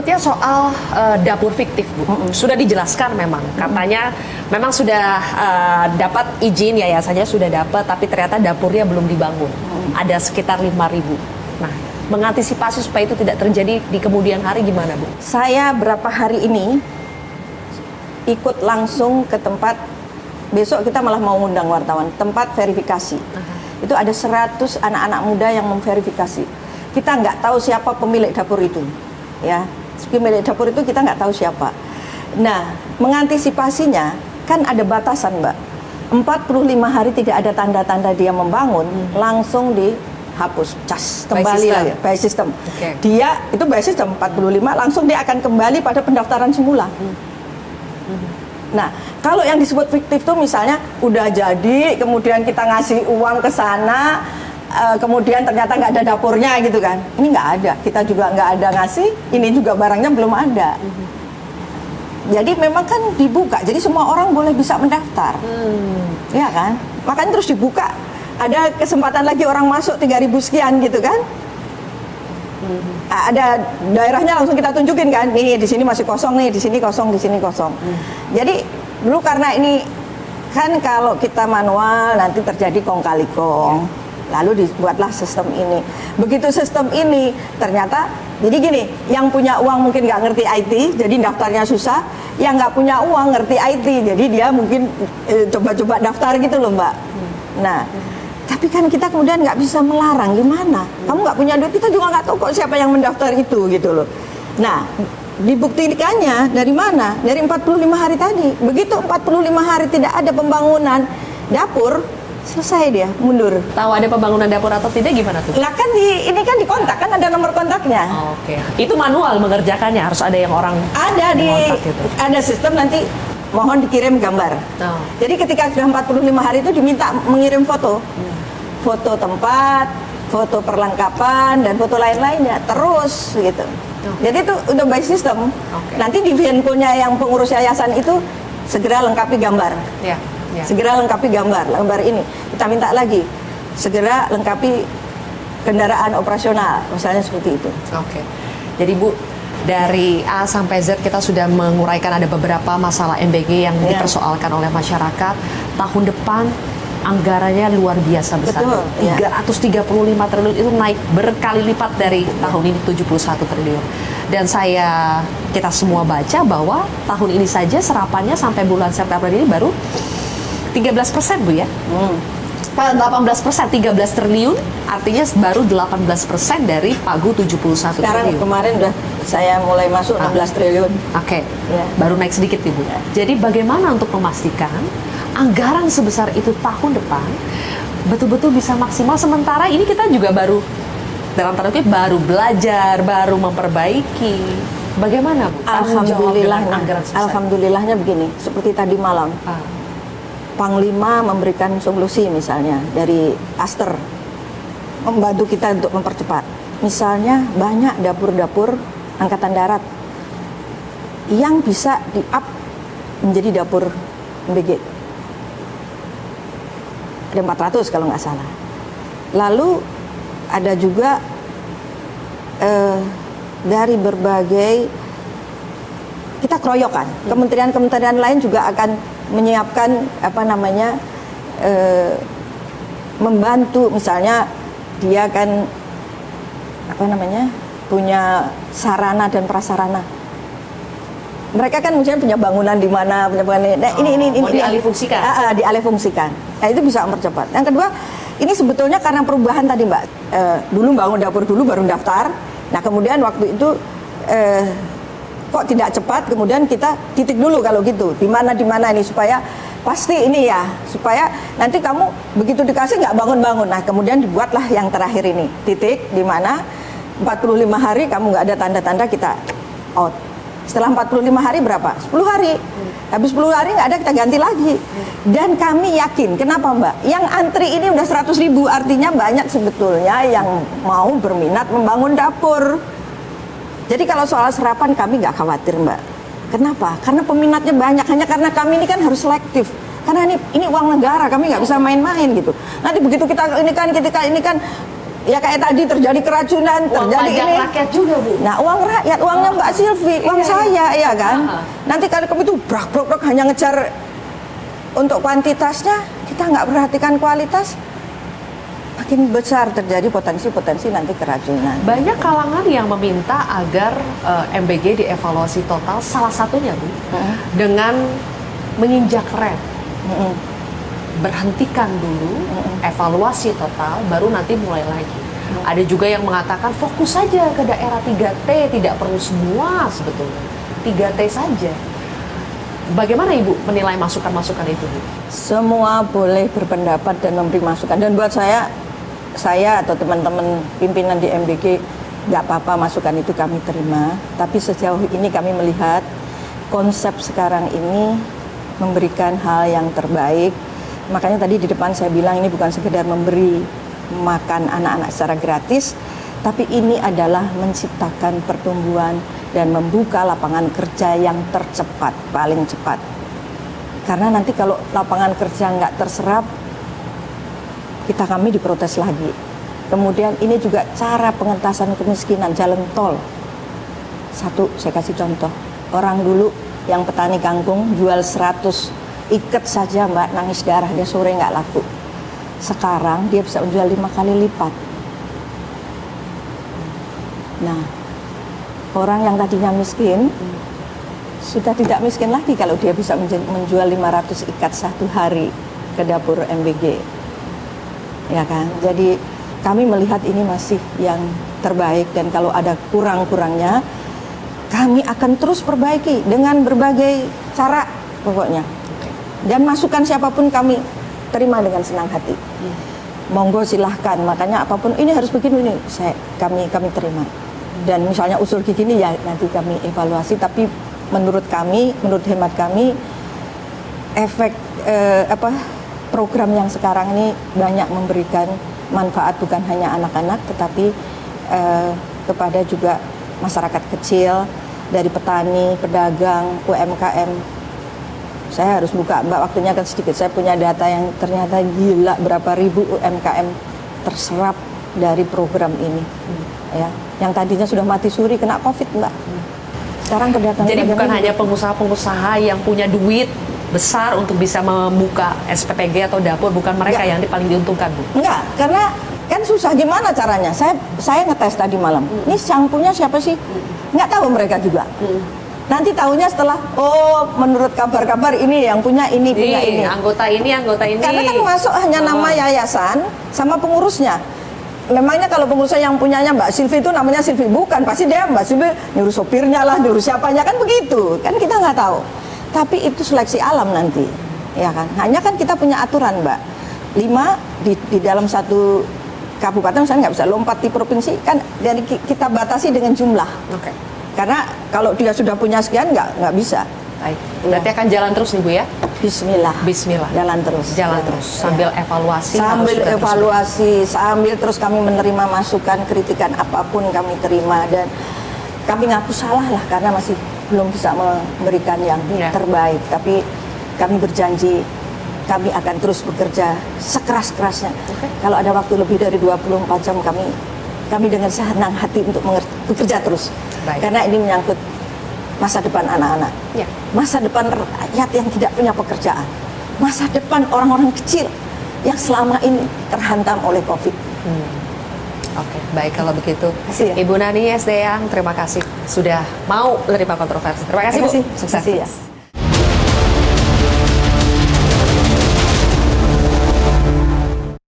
Berikutnya soal dapur fiktif, Bu. Sudah dijelaskan memang, katanya memang sudah dapat izin, yayasannya sudah dapat, tapi ternyata dapurnya belum dibangun. Ada sekitar 5.000. Nah, mengantisipasi supaya itu tidak terjadi di kemudian hari gimana, Bu? Saya berapa hari ini ikut langsung ke tempat, besok kita malah mau ngundang wartawan, tempat verifikasi. Itu ada 100 anak-anak muda yang memverifikasi. Kita nggak tahu siapa pemilik dapur itu. Ya, pemilik dapur itu kita nggak tahu siapa. Nah, mengantisipasinya kan ada batasan, Mbak. 45 hari tidak ada tanda-tanda dia membangun, langsung dihapus, cas, kembali lagi, by system. Dia itu by system 45, langsung dia akan kembali pada pendaftaran semula. Nah, kalau yang disebut fiktif itu misalnya udah jadi, kemudian kita ngasih uang ke sana, kemudian ternyata nggak ada dapurnya gitu kan. Ini nggak ada, kita juga nggak ada ngasih, ini juga barangnya belum ada. Jadi memang kan dibuka, jadi semua orang boleh bisa mendaftar. Ya kan? Makanya terus dibuka, ada kesempatan lagi orang masuk 3.000 sekian gitu kan. Ada daerahnya langsung kita tunjukin kan, nih di sini masih kosong nih, di sini kosong, di sini kosong. Jadi dulu karena ini kan kalau kita manual nanti terjadi kong kali kong, lalu dibuatlah sistem ini. Begitu sistem ini ternyata, jadi gini, yang punya uang mungkin nggak ngerti IT, jadi daftarnya susah. Yang nggak punya uang ngerti IT, jadi dia mungkin coba-coba daftar gitu loh, Mbak. Nah, tapi kan kita kemudian nggak bisa melarang, gimana? Kamu nggak punya duit, kita juga nggak tahu kok siapa yang mendaftar itu gitu loh. Nah, dibuktikannya dari mana? Dari 45 hari tadi. Begitu 45 hari tidak ada pembangunan dapur, selesai dia mundur. Tahu ada pembangunan dapur atau tidak gimana tuh? Lah kan ini kan di kontak, kan ada nomor kontaknya. Oke. Itu manual mengerjakannya, harus ada yang orang ada gitu. Ada sistem nanti mohon dikirim gambar. Jadi ketika sudah 45 hari itu diminta mengirim foto. Foto tempat, foto perlengkapan dan foto lain-lainnya terus gitu. Jadi itu udah by system. Nanti di Vienco-nya yang pengurus yayasan itu segera lengkapi gambar. Segera lengkapi gambar ini. Kita minta lagi segera lengkapi kendaraan operasional, misalnya seperti itu. Jadi Bu, dari A sampai Z kita sudah menguraikan ada beberapa masalah MBG yang dipersoalkan oleh masyarakat. Tahun depan anggarannya luar biasa besar. 335 triliun itu naik berkali lipat dari tahun ini 71 triliun. Dan kita semua baca bahwa tahun ini saja serapannya sampai bulan September ini baru 13% Bu ya. 18%, 13 triliun artinya baru 18% dari pagu 71 sekarang triliun. Kemarin udah saya mulai masuk 16 triliun. Baru naik sedikit Ibu. Jadi bagaimana untuk memastikan anggaran sebesar itu tahun depan betul-betul bisa maksimal, sementara ini kita juga baru dalam tanda kutip baru belajar, baru memperbaiki. Bagaimana Bu? Alhamdulillahnya begini, seperti tadi malam. Panglima memberikan solusi misalnya dari Aster membantu kita untuk mempercepat. Misalnya banyak dapur-dapur angkatan darat yang bisa di-up menjadi dapur MBG. Ada 400 kalau nggak salah. Lalu ada juga dari berbagai, kita keroyokan. Kementerian-kementerian lain juga akan menyiapkan membantu, misalnya dia kan punya sarana dan prasarana. Mereka kan misalnya punya bangunan di mana, punya bangunan. Nah, ini dialihfungsikan. Dialihfungsikan. Nah, itu bisa mempercepat. Yang kedua, ini sebetulnya karena perubahan tadi, Mbak. Dulu bangun dapur dulu baru daftar. Nah, kemudian waktu itu kok tidak cepat, kemudian kita titik dulu kalau gitu, di mana ini supaya pasti ini ya, supaya nanti kamu begitu dikasih nggak bangun-bangun. Nah, kemudian dibuatlah yang terakhir ini, titik di mana 45 hari kamu nggak ada tanda-tanda, kita out. Setelah 45 hari berapa? 10 hari. Habis 10 hari nggak ada, kita ganti lagi. Dan kami yakin, kenapa Mbak? Yang antri ini udah 100.000, artinya banyak sebetulnya yang mau berminat membangun dapur. Jadi kalau soal serapan kami nggak khawatir Mbak. Kenapa? Karena peminatnya banyak, hanya karena kami ini kan harus selektif. Karena ini uang negara, kami nggak bisa main-main gitu. Nanti begitu kita ini kan ya kayak tadi terjadi keracunan, Uang terjadi pajak ini. rakyat juga, Bu. Nah, uang rakyat, uangnya Mbak Silvi, uang Iya, saya, ya kan. Nanti kalau kamu itu brak hanya ngejar untuk kuantitasnya, kita nggak perhatikan kualitas, makin besar terjadi potensi nanti keracunan. Banyak kalangan yang meminta agar MBG dievaluasi total, salah satunya, Bu, dengan menginjak rem. Berhentikan dulu, evaluasi total, baru nanti mulai lagi. Ada juga yang mengatakan fokus saja ke daerah 3T, tidak perlu semua sebetulnya. 3T saja. Bagaimana Ibu menilai masukan-masukan itu, Bu? Semua boleh berpendapat dan memberi masukan. Dan buat saya atau teman-teman pimpinan di MBG, nggak apa-apa masukan itu kami terima. Tapi sejauh ini kami melihat konsep sekarang ini memberikan hal yang terbaik. Makanya tadi di depan saya bilang ini bukan sekedar memberi makan anak-anak secara gratis, tapi ini adalah menciptakan pertumbuhan dan membuka lapangan kerja yang tercepat, paling cepat. Karena nanti kalau lapangan kerja nggak terserap, kami diprotes lagi. Kemudian ini juga cara pengentasan kemiskinan, jalan tol. Satu, saya kasih contoh. Orang dulu yang petani kangkung jual 100 ikat saja Mbak, nangis darah, dia sore nggak laku. Sekarang dia bisa menjual 5 kali lipat. Nah, orang yang tadinya miskin sudah tidak miskin lagi kalau dia bisa menjual 500 ikat satu hari ke dapur MBG. Ya kan? Jadi kami melihat ini masih yang terbaik, dan kalau ada kurang-kurangnya kami akan terus perbaiki dengan berbagai cara pokoknya. Dan masukan siapapun kami terima dengan senang hati. Monggo silahkan, makanya apapun ini harus begini ini, kami terima. Dan misalnya usul gini ya nanti kami evaluasi, tapi menurut hemat kami efek program yang sekarang ini banyak memberikan manfaat bukan hanya anak-anak tetapi kepada juga masyarakat kecil, dari petani, pedagang, UMKM. Saya harus buka Mbak, waktunya kan sedikit. Saya punya data yang ternyata gila, berapa ribu UMKM terserap dari program ini. Ya, yang tadinya sudah mati suri kena COVID, Mbak. Sekarang pedagang. Jadi bukan hanya pengusaha-pengusaha yang punya duit besar untuk bisa membuka SPPG atau dapur, bukan mereka yang paling diuntungkan, Bu? Enggak, karena kan susah, gimana caranya? Saya ngetes tadi malam. Ini shampoo-nya siapa sih? Nggak tahu mereka juga. Nanti tahunya setelah, oh menurut kabar-kabar ini yang punya ini, punya ini. Anggota ini. Karena kan masuk hanya nama yayasan sama pengurusnya. Memangnya kalau pengurusnya yang punyanya Mbak Silvi itu namanya Silvi? Bukan, pasti dia Mbak Silvi nyuruh sopirnya lah, nyuruh siapanya, kan begitu. Kan kita nggak tahu. Tapi itu seleksi alam nanti, ya kan. Hanya kan kita punya aturan Mbak. 5 di dalam satu kabupaten misalnya nggak bisa lompat di provinsi, kan dari kita batasi dengan jumlah. Oke. Karena kalau dia sudah punya sekian nggak bisa. Baik. Berarti akan jalan terus nih Bu ya? Bismillah. Jalan terus sambil evaluasi. Sambil terus kami menerima masukan, kritikan apapun kami terima, dan kami ngaku salah lah karena masih belum bisa memberikan yang terbaik. Tapi kami berjanji kami akan terus bekerja sekeras-kerasnya. Kalau ada waktu lebih dari 24 jam kami dengan senang hati untuk bekerja terus. Baik. Karena ini menyangkut masa depan anak-anak, masa depan rakyat yang tidak punya pekerjaan, masa depan orang-orang kecil yang selama ini terhantam oleh COVID. Oke, baik kalau begitu. Ya. Ibu Nani SDyang, terima kasih sudah mau menerima kontroversi. Terima kasih Bu. Sukses.